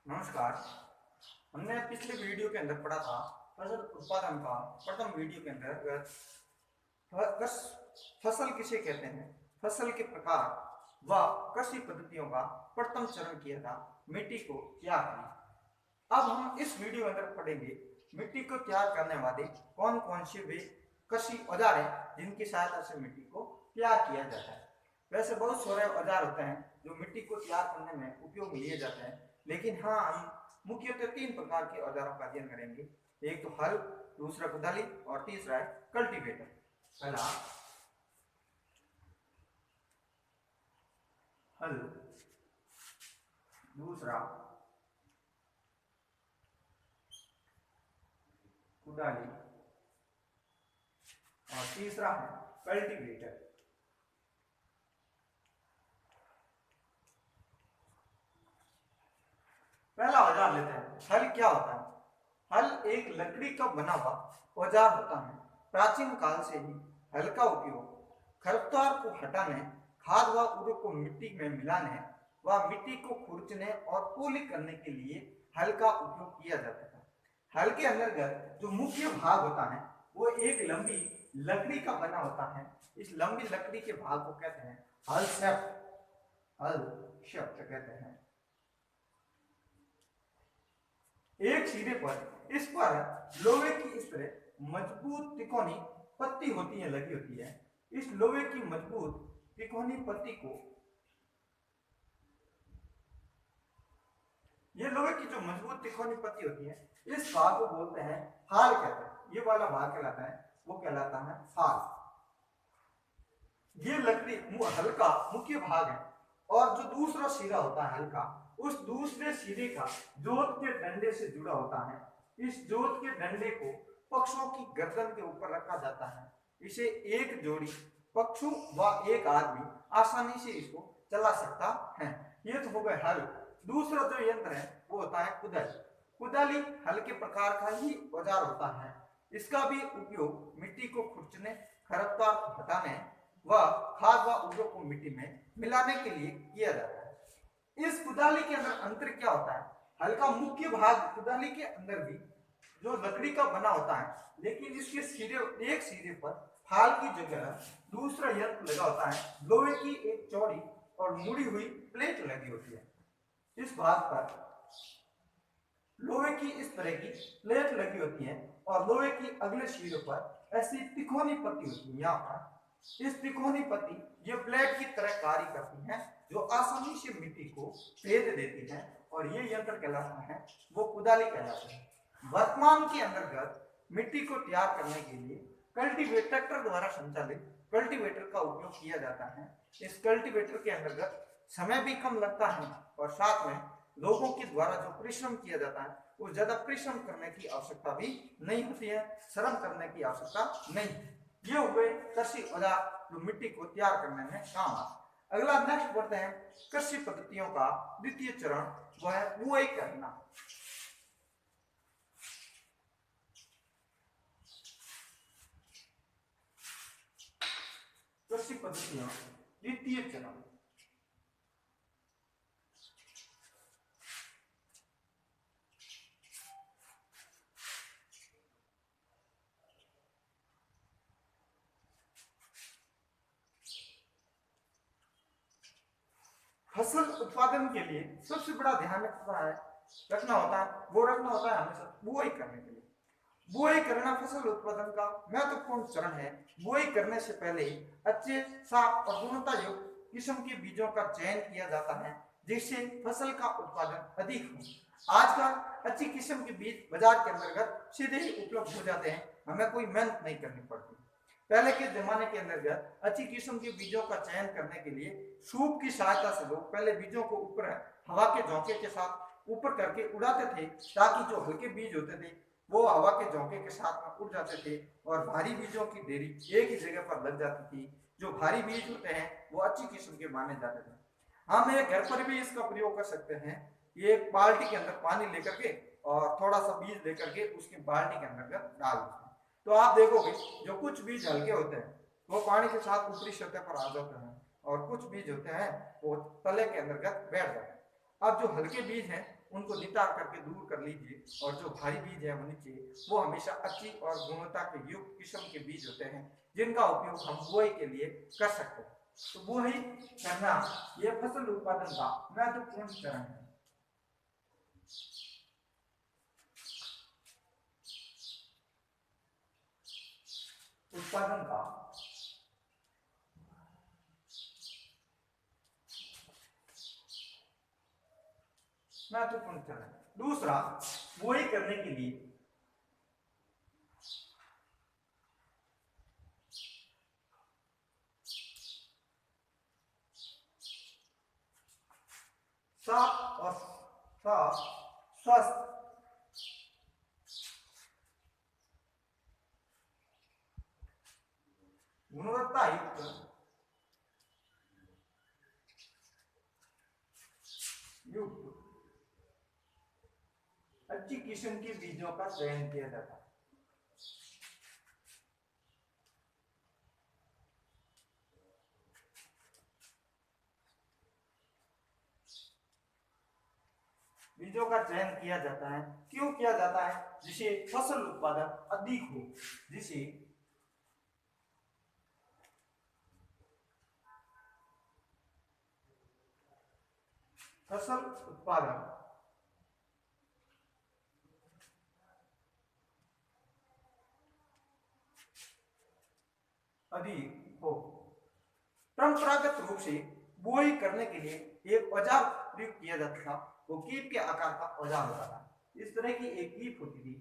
नमस्कार। हमने पिछले वीडियो के अंदर पढ़ा था फसल उत्पादन का प्रथम वीडियो के अंदर फसल किसे कहते हैं, फसल के प्रकार व कृषि पद्धतियों का प्रथम चरण किया था मिट्टी को तैयार करना। अब हम इस वीडियो के अंदर पढ़ेंगे मिट्टी को तैयार करने वाले कौन कौन से वे कृषि औजार हैं जिनकी सहायता से मिट्टी को तैयार किया जाता है। वैसे बहुत सारे औजार होते हैं जो मिट्टी को तैयार करने में उपयोग लिए जाते हैं, लेकिन हाँ हम मुख्यतः 3 प्रकार के औजारों का अध्ययन करेंगे। एक तो हल, दूसरा कुदाली और तीसरा है कल्टीवेटर। पहला हल, दूसरा कुदाली और तीसरा है कल्टीवेटर। पहला औजार लेते हैं। हल क्या होता है? हल एक लकड़ी का बना हुआ औजार होता है। प्राचीन काल से ही हल का उपयोग खरपतवार को हटाने, खाद व उर्वरक को मिट्टी में मिलाने व मिट्टी को खुरचने और पोली करने के लिए हल का उपयोग किया जाता है। हल के अंतर्गत जो मुख्य भाग होता है वो एक लंबी लकड़ी का बना होता है। इस लंबी लकड़ी के भाग को कहते हैं हल शेफ्ट। हल शेफ्ट कहते हैं। एक सिरे पर इस पर लोहे की इस तरह मजबूत तिकोनी पत्ती होती है, लगी होती है। इस लोहे की मजबूत तिकोनी पत्ती को, ये लोहे की जो मजबूत तिकोनी पत्ती होती है, इस भाग को बोलते हैं हाल कहते हैं। ये वाला भाग कहलाता है, वो कहलाता है हाल। ये लकड़ी हल का मुख्य भाग है। और जो दूसरा सिरा होता है हल का, उस दूसरे सिरे का जोत के डंडे से जुड़ा होता है। इस जोत के डंडे को पक्षों की गर्दन के ऊपर रखा जाता है। इसे एक जोड़ी पक्षु व एक आदमी आसानी से इसको चला सकता है। ये तो हो गए हल। दूसरा जो यंत्र है वो होता है कुदाली। कुदाली हल के प्रकार का ही औजार होता है। इसका भी उपयोग मिट्टी को खुरचने, खरपतवार को हटाने व खाद व उर्वरक को मिट्टी में मिलाने के लिए किया जाता है। इस कुदाली के अंदर अंतर क्या होता है? हल का मुख्य भाग कुदाली के अंदर भी जो लकड़ी का बना होता है, लेकिन इसके सिरे, एक सिरे पर फाल की जगह दूसरा यंत्र लगा होता है। लोहे की एक चौड़ी और मुड़ी हुई प्लेट लगी होती है। इस भाग पर लोहे की इस तरह की प्लेट लगी होती है और लोहे की अगले सिरे पर ऐसी तिकोनी पत्ती होती है। यहाँ पर इस तिकोनी पत्ती ये प्लेट की तरह कार्य करती है, जो आसानी से मिट्टी को भेद देती है, और ये यंत्र कहलाता है वो कुदाली कहलाता है। वर्तमान के अंतर्गत मिट्टी को तैयार करने के लिए कल्टीवेटर द्वारा संचालित कल्टीवेटर का उपयोग किया जाता है। इस कल्टीवेटर के अंतर्गत समय भी कम लगता है और साथ में लोगों के द्वारा जो परिश्रम किया जाता है वो ज्यादा परिश्रम करने की आवश्यकता भी नहीं होती है, श्रम करने की आवश्यकता नहीं है। ये हो गए कृषि औजार जो मिट्टी को तैयार करने में काम आते। अगला नेक्स्ट बढ़ते हैं कृषि पद्धतियों का द्वितीय चरण, वह है बुआई करना। कृषि पद्धतियों द्वितीय चरण। फसल उत्पादन के लिए सबसे बड़ा ध्यान रखना होता है हमेशा बुआई करने के लिए। बुआई करना फसल उत्पादन का महत्वपूर्ण चरण है। बुआई करने से पहले अच्छे, साफ और गुणवत्ता युक्त किस्म के बीजों का चयन किया जाता है, जिससे फसल का उत्पादन अधिक हो। आजकल अच्छी किस्म के बीज बाजार के अंतर्गत सीधे ही उपलब्ध हो जाते हैं, हमें कोई मेहनत नहीं करनी पड़ती। पहले के जमाने के अंतर्गत अच्छी किस्म के बीजों का चयन करने के लिए सूप की सहायता से लोग पहले बीजों को ऊपर हवा के झोंके के साथ ऊपर करके उड़ाते थे, ताकि जो हल्के बीज होते थे वो हवा के झोंके के साथ में उड़ जाते थे और भारी बीजों की ढेरी एक ही जगह पर लग जाती थी। जो भारी बीज होते हैं वो अच्छी किस्म के माने जाते थे। हम एक घर पर भी इसका प्रयोग कर सकते हैं। ये एक बाल्टी के अंदर पानी लेकर के और थोड़ा सा बीज लेकर के उसके बाल्टी के अंदर डाल देते हैं, तो आप देखोगे जो कुछ बीज हल्के होते हैं वो पानी के साथ ऊपरी सतह पर आ जाते हैं और कुछ बीज होते हैं वो तले के अंतर्गत बैठ जाते हैं। अब जो हल्के बीज हैं उनको नितार करके दूर कर लीजिए, और जो भारी बीज है वो नीचे, वो हमेशा अच्छी और गुणवत्ता के युक्त किस्म के बीज होते हैं जिनका उपयोग हम बुआई के लिए कर सकते हैं। तो बुआई करना ये फसल उत्पादन का महत्वपूर्ण चरण है। उत्पादन का महत्वपूर्ण चरण। दूसरा, बुआई करने के लिए साफ और स्वस्थ गुणवत्ता युक्त अच्छी किस्म के बीजों का चयन किया जाता है। बीजों का चयन किया जाता है, क्यों किया जाता है? जिसे फसल उत्पादन अधिक हो, जिसे फसल उत्पादन अधिक हो। परंपरागत रूप से बुआई करने के लिए एक औजार प्रयोग किया जाता था, वो कीप के आकार का औजार होता था। इस तरह की एक कीप होती थी।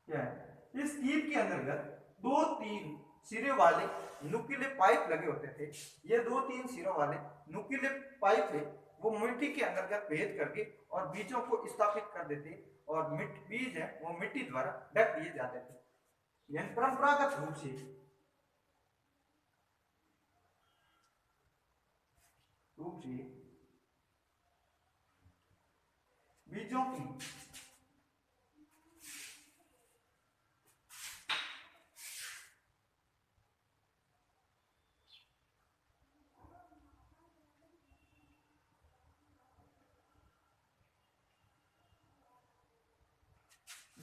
क्या है? इस कीप के अंतर्गत 2-3 सिरे वाले नुकीले पाइप लगे होते थे। ये 2-3 सिरों वाले नुकीले पाइप है, वो मिट्टी के अंतर्गत भेद करके और बीजों को स्थापित कर देते, और बीज है वो मिट्टी द्वारा ढक दिए जाते थे। यानी परंपरागत रूप से बीजों की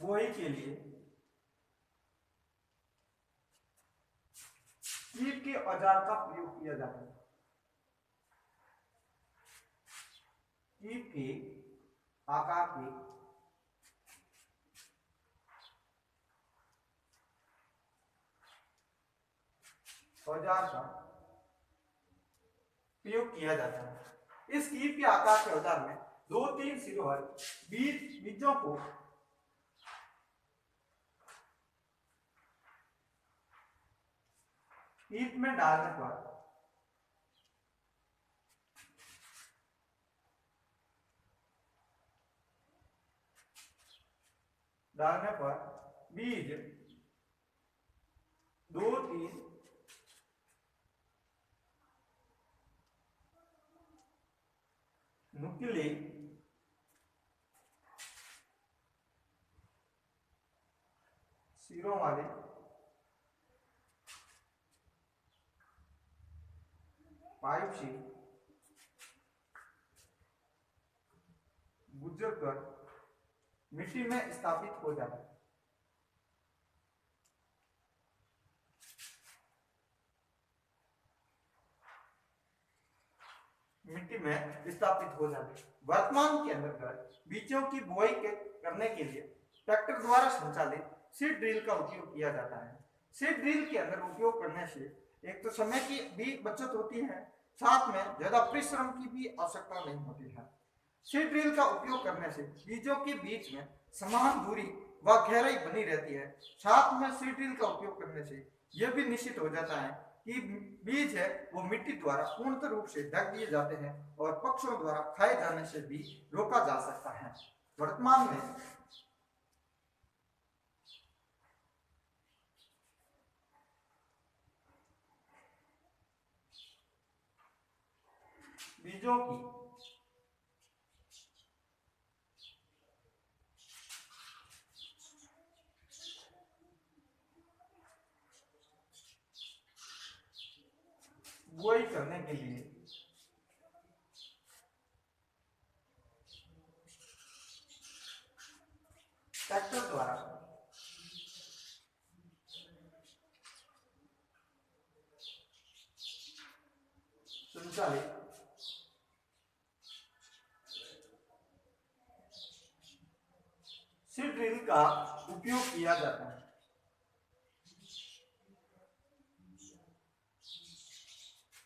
बुआई के लिए कीप के औजार का प्रयोग किया जाता है। कीप के आकार के औजार का प्रयोग किया जाता है। इस कीप के आकार के औजार में 2-3 सिरों वाले बीजों को कीप में डालने पर बीज 2-3 नुकीले सिरों वाले पाइप से गुजर कर मिट्टी में स्थापित हो जाता है। मिट्टी में स्थापित हो जाते। वर्तमान के अंतर्गत बीजों की बुआई करने के लिए ट्रैक्टर द्वारा संचालित सीड ड्रिल का उपयोग किया जाता है। सीड ड्रिल के अंदर उपयोग करने से एक तो समय की भी बचत होती है, साथ में ज्यादा परिश्रम की भी आवश्यकता नहीं होती है। सीड ड्रिल का उपयोग करने से बीजों के बीच में समान दूरी व गहराई बनी रहती है। साथ में सीड ड्रिल का उपयोग करने से यह भी निश्चित हो जाता है कि बीज है वो मिट्टी द्वारा पूर्ण रूप से ढक दिए जाते हैं और पक्षियों द्वारा खाए जाने से भी रोका जा सकता है। वर्तमान में बीजों की बुआई करने के लिए ट्रैक्टर द्वारा संचालित सीड ड्रिल का उपयोग किया जाता है।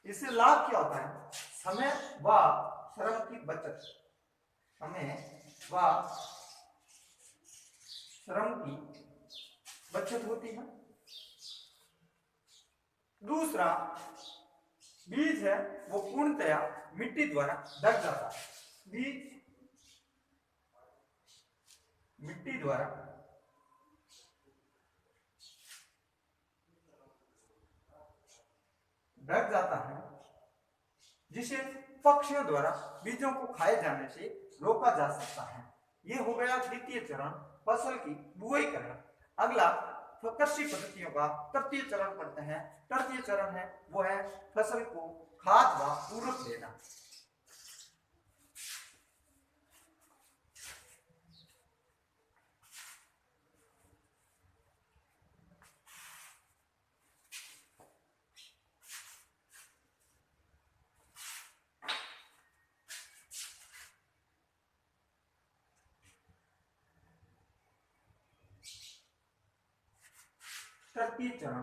इससे लाभ क्या होता है? समय व श्रम की बचत, समय व श्रम की बचत होती है। दूसरा, बीज है वो पूर्णतया मिट्टी द्वारा ढक जाता है। बीज मिट्टी द्वारा ढक जाता है, जिसे पक्षियों द्वारा बीजों को खाए जाने से रोका जा सकता है। यह हो गया द्वितीय चरण, फसल की बुआई करना। अगला कृषि पद्धतियों का तृतीय चरण पढ़ते हैं। तृतीय चरण है वो है फसल को खाद व पूरक देना। तृतीय चरण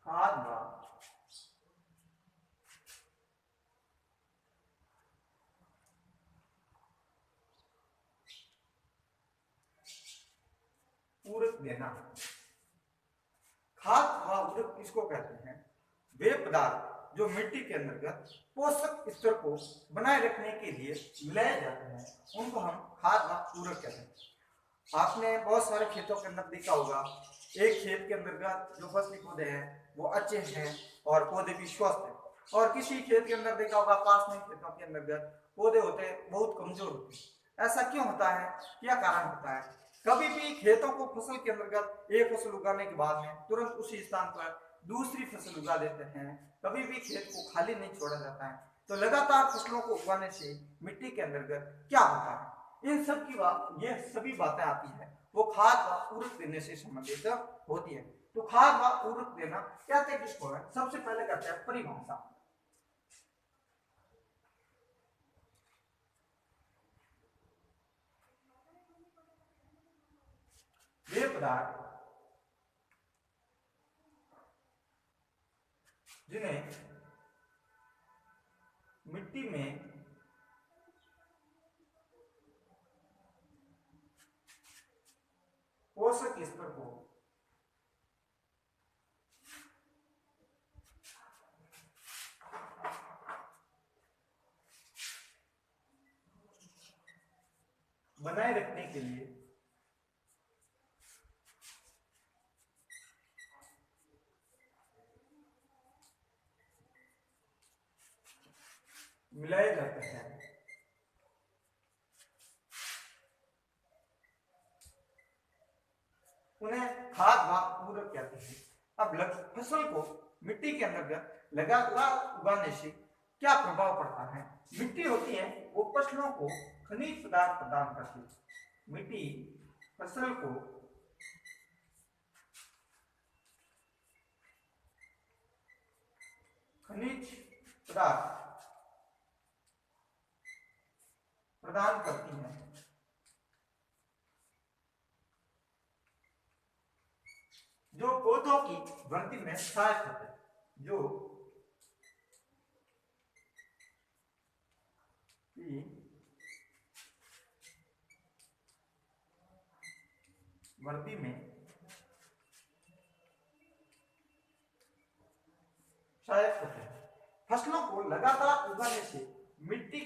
खाद व पूरक देना। खाद व पूरक किसको कहते हैं? वे पदार्थ जो मिट्टी के अंतर्गत पोषक स्तर को बनाए रखने के लिए मिलाए जाते हैं, उनको हम खाद व पूरक कहते हैं। आपने बहुत सारे खेतों के अंदर देखा होगा, एक खेत के अंतर्गत जो फसली पौधे हैं वो अच्छे हैं और पौधे भी स्वस्थ हैं, और किसी खेत के अंदर देखा होगा पास में खेतों के अंतर्गत पौधे होते हैं बहुत कमजोर होते हैं। ऐसा क्यों होता है? क्या कारण होता है? कभी भी खेतों को फसल के अंतर्गत एक फसल उगाने के बाद में तुरंत उसी स्थान पर दूसरी फसल उगा देते हैं। कभी भी खेत को खाली नहीं छोड़ा जाता है। तो लगातार फसलों को उगाने से मिट्टी के अंतर्गत क्या होता है? इन सब की बात, ये सभी बातें आती है वो खाद व पूरक देने से संबंधित होती है। तो खाद व पूरक देना कहते किसको है? सबसे पहले करते हैं परिभाषा। वे पदार्थ जिन्हें मिट्टी में पोषक स्तर को बनाए रखने के लिए मिलाए जाते हैं, उन्हें खाद व पूरक कहते हैं। अब फसल को मिट्टी के अंतर्गत लगातार उगाने से क्या प्रभाव पड़ता है? मिट्टी होती है वो फसलों को खनिज पदार्थ प्रदान करती है। मिट्टी फसल को खनिज पदार्थ प्रदान करती है, जो पौधों की वृद्धि में सहायक होते हैं, जो वृद्धि में सहायक होते हैं। फसलों को लगातार उगाने से मिट्टी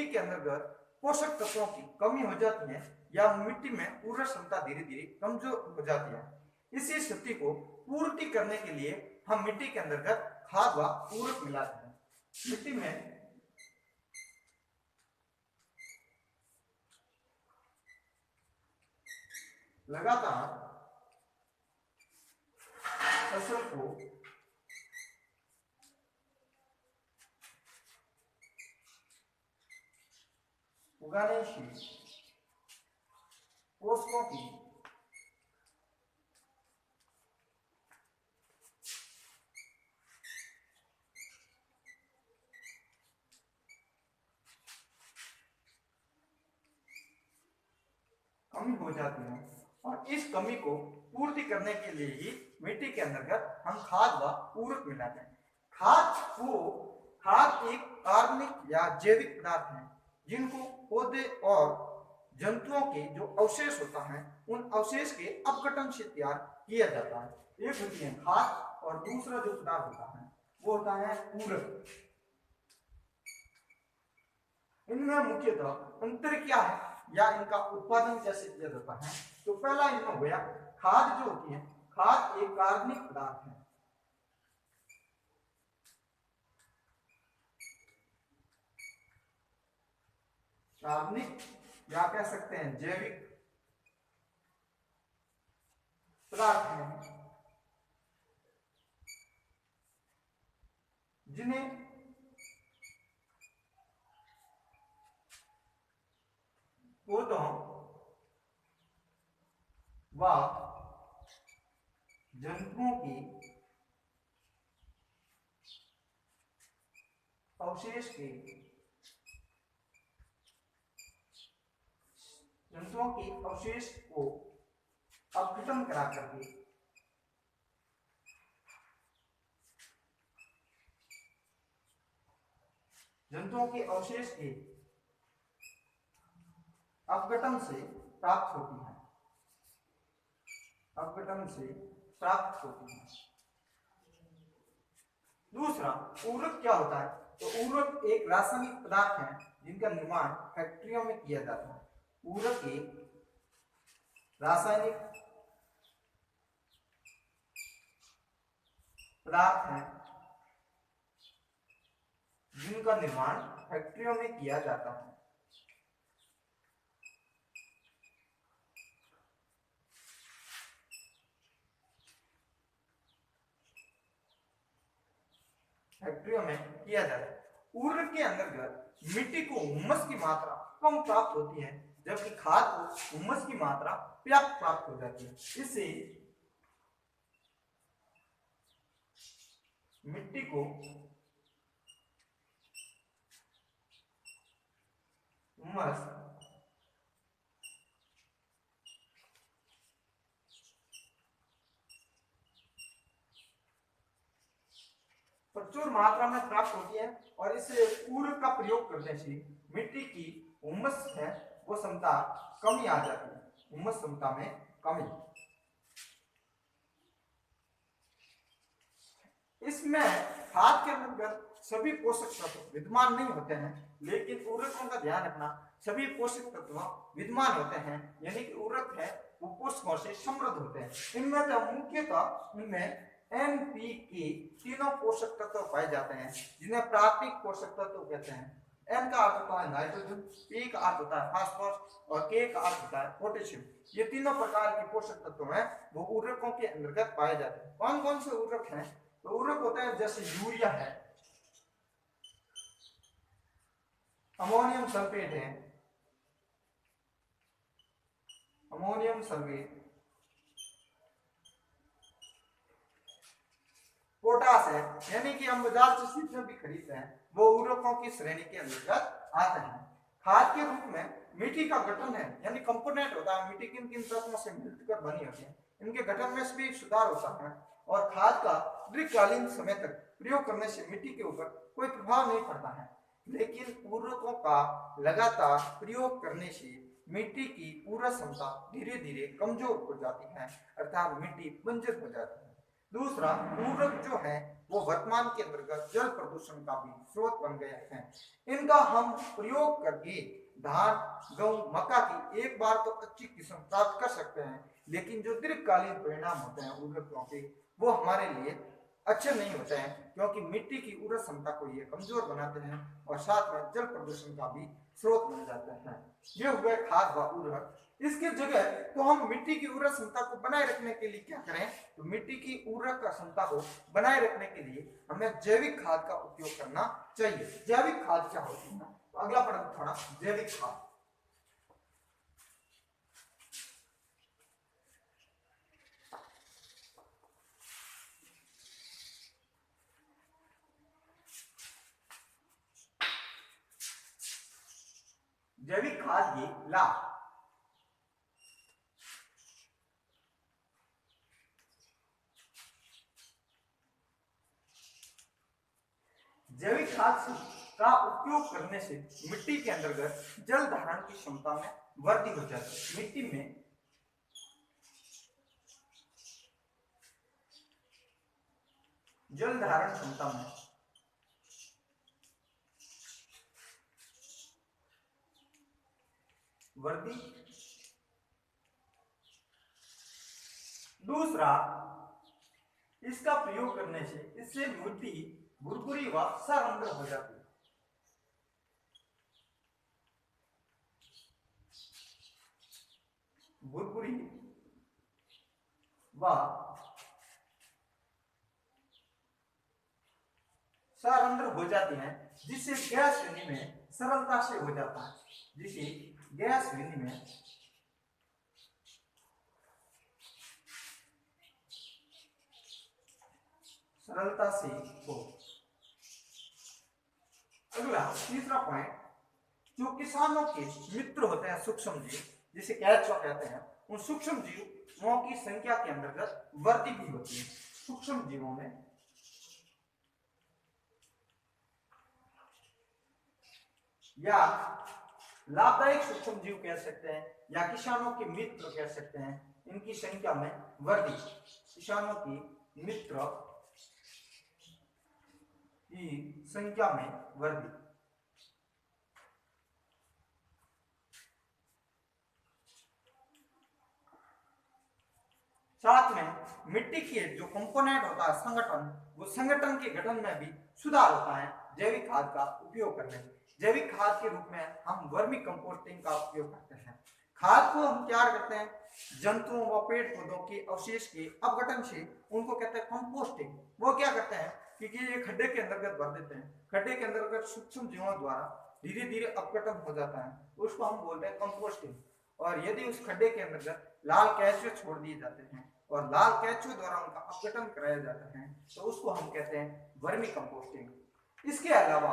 के अंतर्गत पोषक तत्वों की कमी हो जाती है या मिट्टी में उर्वरक क्षमता धीरे धीरे कमजोर हो जाती है। इसी स्थिति को पूर्ति करने के लिए हम मिट्टी के अंतर्गत खाद व पूरक मिलाते हैं। मिट्टी में लगातार फसल को गणेशी पोषकों की कमी हो जाती है और इस कमी को पूर्ति करने के लिए ही मिट्टी के अंतर्गत हम खाद व उर्वरक मिलाते हैं। खाद एक कार्बनिक या जैविक पदार्थ है जिनको पौधे और जंतुओं के जो अवशेष होता है उन अवशेष के अपघटन से तैयार किया जाता है। एक होती है खाद और दूसरा जो पदार्थ होता है वो होता है उर्वरक। इनमें मुख्यतः अंतर क्या है या इनका उत्पादन कैसे किया जाता है? तो पहला इनमें हो गया खाद जो होती है, खाद एक कार्बनिक पदार्थ है। कार्बनिक या कह सकते हैं जैविक पदार्थ है जिन्हें पौधों व जंतुओं की अवशेष के जंतुओं के अवशेष को अपघटन करा करके जंतुओं के अवशेष के अपघटन से प्राप्त होती है, अपघटन से प्राप्त होती है। दूसरा उर्वरक क्या होता है? तो उर्वरक एक रासायनिक पदार्थ है जिनका निर्माण फैक्ट्रियों में किया जाता है। उर्वरक एक रासायनिक पदार्थ है जिनका निर्माण फैक्ट्रियों में किया जाता है। फैक्ट्रियों में किया जाता है। उर्वरक के अंतर्गत मिट्टी को हुमस की मात्रा कम प्राप्त होती है जबकि खाद को हुमस की मात्रा पर्याप्त प्राप्त हो जाती है। इससे मिट्टी को हुमस प्रचुर मात्रा में प्राप्त होती है और इस उर्वरक का प्रयोग करने से मिट्टी की हुमस है वो क्षमता कमी आ जाती है, हुमस क्षमता में कमी। इसमें खाद के अंतर्गत सभी पोषक तत्व विद्यमान नहीं होते हैं, लेकिन उर्वरकों का ध्यान रखना सभी पोषक तत्व विद्यमान होते हैं, यानी कि उर्वरक है वो पोषकों से समृद्ध होते हैं। इनमें तो मुख्यतः इनमें NPK तीनों पोषक तत्व पाए जाते हैं जिन्हें प्राथमिक पोषक तत्व कहते हैं। N का अर्थ होता है नाइट्रोजन, P का अर्थ होता है फास्फोरस और K का अर्थ होता है पोटेशियम। ये तीनों प्रकार के पोषक तत्व हैं वो उर्वरकों के अंतर्गत पाए जाते हैं। कौन कौन से उर्वरक हैं? तो उर्वरक होते हैं जैसे यूरिया है, अमोनियम सल्फेट है, अमोनियम सल्फेट, पोटास है, यानी कि हम बाजार से जितने भी खरीदते हैं वो उर्वरकों की श्रेणी के अंतर्गत आते हैं। खाद के रूप में मिट्टी का गठन है, यानी कंपोनेंट होता है, मिट्टी किन किन तत्वों से मिलकर बनी होती है, इनके गठन में भी सुधार होता है और खाद का दीर्घकालीन समय तक प्रयोग करने से मिट्टी के ऊपर कोई प्रभाव नहीं पड़ता है। लेकिन उर्वरकों का लगातार प्रयोग करने से मिट्टी की उर्वरक क्षमता धीरे धीरे कमजोर हो जाती है, अर्थात मिट्टी बंजर हो जाती है। दूसरा उर्वरक जो है वो वर्तमान के अंतर्गत जल प्रदूषण का भी स्रोत बन गए हैं। इनका हम प्रयोग करके धान, गेहूं, मक्का की एक बार तो अच्छी किस्म प्राप्त कर सकते हैं, लेकिन जो दीर्घकालीन परिणाम होते हैं उर्वरकों के वो हमारे लिए अच्छे नहीं होते हैं, क्योंकि मिट्टी की उर्वरक क्षमता को ये कमजोर बनाते हैं और साथ में जल प्रदूषण का भी स्रोत बन जाते हैं। ये हुए खाद व उर्वरक। इसके जगह तो हम मिट्टी की उर्वरक क्षमता को बनाए रखने के लिए क्या करें? तो मिट्टी की उर्वरक क्षमता को बनाए रखने के लिए हमें जैविक खाद का उपयोग करना चाहिए। जैविक खाद क्या होती है? तो अगला प्रश्न थोड़ा जैविक खाद। जैविक खाद के लाभ। जैविक खाद का उपयोग करने से मिट्टी के अंतर्गत जल धारण की क्षमता में वृद्धि हो जाती है। मिट्टी में जल धारण क्षमता में वृद्धि। दूसरा, इसका प्रयोग करने से इससे मिट्टी भुरभुरी व सरंध्र हो जाती है। भुरभुरी व सरंध्र हो जाती हैं, जिससे गैस विनिमय सरलता से हो जाता है, जिसे गैस विनिमय सरलता से हो। अगला तीसरा पॉइंट, जो किसानों के मित्र होते हैं सूक्ष्म जीव, जिसे कैचवा कहते हैं, उन सूक्ष्म जीवों की संख्या के अंतर्गत वृद्धि भी होती है। सूक्ष्म जीवों में या लाभदायक सूक्ष्म जीव कह सकते हैं या किसानों के मित्र कह सकते हैं, इनकी संख्या में वृद्धि। किसानों की मित्र की संख्या में वृद्धि। साथ में मिट्टी के जो कंपोनेंट होता है संगठन, वो संगठन के गठन में भी सुधार होता है जैविक खाद का उपयोग करने से। जैविक खाद के रूप में हम वर्मी कंपोस्टिंग का उपयोग करते हैं। खाद को हम तैयार करते हैं जंतुओं व पेड़ पौधों के अवशेष के अपघटन से, उनको कहते हैं कंपोस्टिंग। वो क्या करते हैं कि ये खड्डे के अंतर्गत भर देते हैं, खड्डे के अंतर्गत सूक्ष्म जीवों द्वारा धीरे धीरे अपघटन हो जाता है, उसको हम बोलते हैं कंपोस्टिंग। और यदि उस खड्डे के अंतर्गत लाल केंचुए छोड़ दिए जाते हैं और लाल केंचुए द्वारा उनका अपघटन कराया जाता है, तो उसको हम कहते हैं वर्मी कंपोस्टिंग। इसके अलावा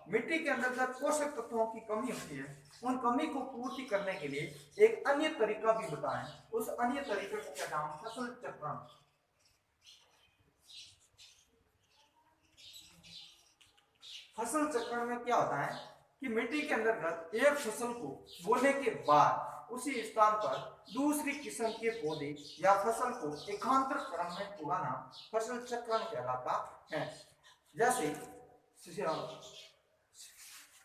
मिट्टी के अंतर्गत पोषक तत्वों की कमी होती है, उन कमी को पूर्ति करने के लिए एक अन्य तरीका भी होता है। उस अन्य तरीके को क्या नाम, फसल चक्रण। फसल चक्रण में क्या होता है कि मिट्टी के अंतर्गत एक फसल को बोने के बाद उसी स्थान पर दूसरी किस्म के पौधे या फसल को एकांतर क्रम में उगाना फसल चक्रण कहलाता है। जैसे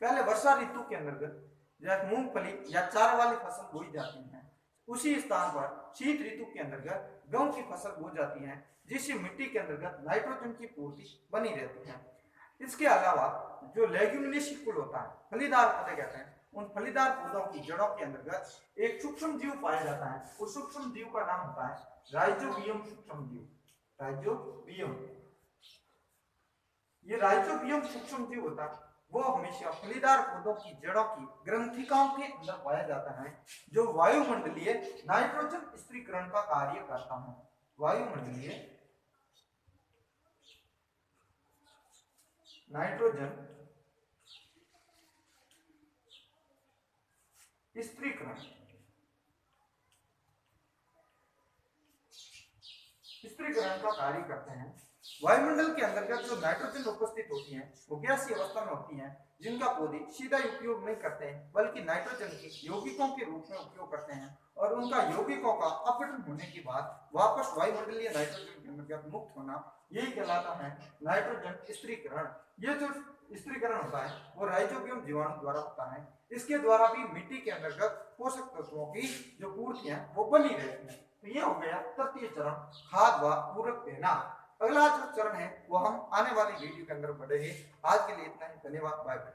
पहले वर्षा ऋतु के अंतर्गत जब मूंगफली या चारा वाली फसल बोई जाती है, उसी स्थान पर शीत ऋतु के अंतर्गत गेहूं की फसल बो जाती है, जिससे मिट्टी के अंतर्गत नाइट्रोजन की पूर्ति बनी रहती है। इसके अलावा जो लेग्यूमिनेसी कुल होता है, फलीदार पौधे कहते हैं, उन फलीदार पौधों की जड़ों के अंतर्गत एक सूक्ष्म जीव पाया जाता है। उस सूक्ष्म जीव का नाम होता है राइजोबियम सूक्ष्म जीव। राइजोबियम, ये राइजोबियम सूक्ष्म जीव होता है, वो हमेशा फलीदार पौधों की जड़ों की ग्रंथिकाओं के अंदर पाया जाता है, जो वायुमंडलीय नाइट्रोजन स्थिरीकरण का कार्य करता है। वायुमंडलीय नाइट्रोजन स्थिरीकरण का कार्य करते हैं। वायुमंडल के अंतर्गत जो नाइट्रोजन उपस्थित होती है, वो गैसीय अवस्था में होती है, जिनका पौधे सीधा उपयोग नहीं करते हैं, बल्कि नाइट्रोजन के यौगिकों के रूप में उपयोग करते हैं, और उनका यौगिकों का अपघटन होने के बाद वापस वायुमंडलीय नाइट्रोजन के अंतर्गत मुक्त होना, यही कहलाता है नाइट्रोजन स्थिरीकरण। ये जो स्थिरीकरण होता है वो राइजोबियम जीवाणु द्वारा होता है। इसके द्वारा भी मिट्टी के अंतर्गत पोषक तत्वों की जो पूर्ति है वो बनी रहती है। तो ये हो गया तृतीय चरण, खाद व पूरक देना। अगला जो चरण है वो हम आने वाली वीडियो के अंदर पढ़ेंगे। आज के लिए इतना ही, धन्यवाद, बाय बाय।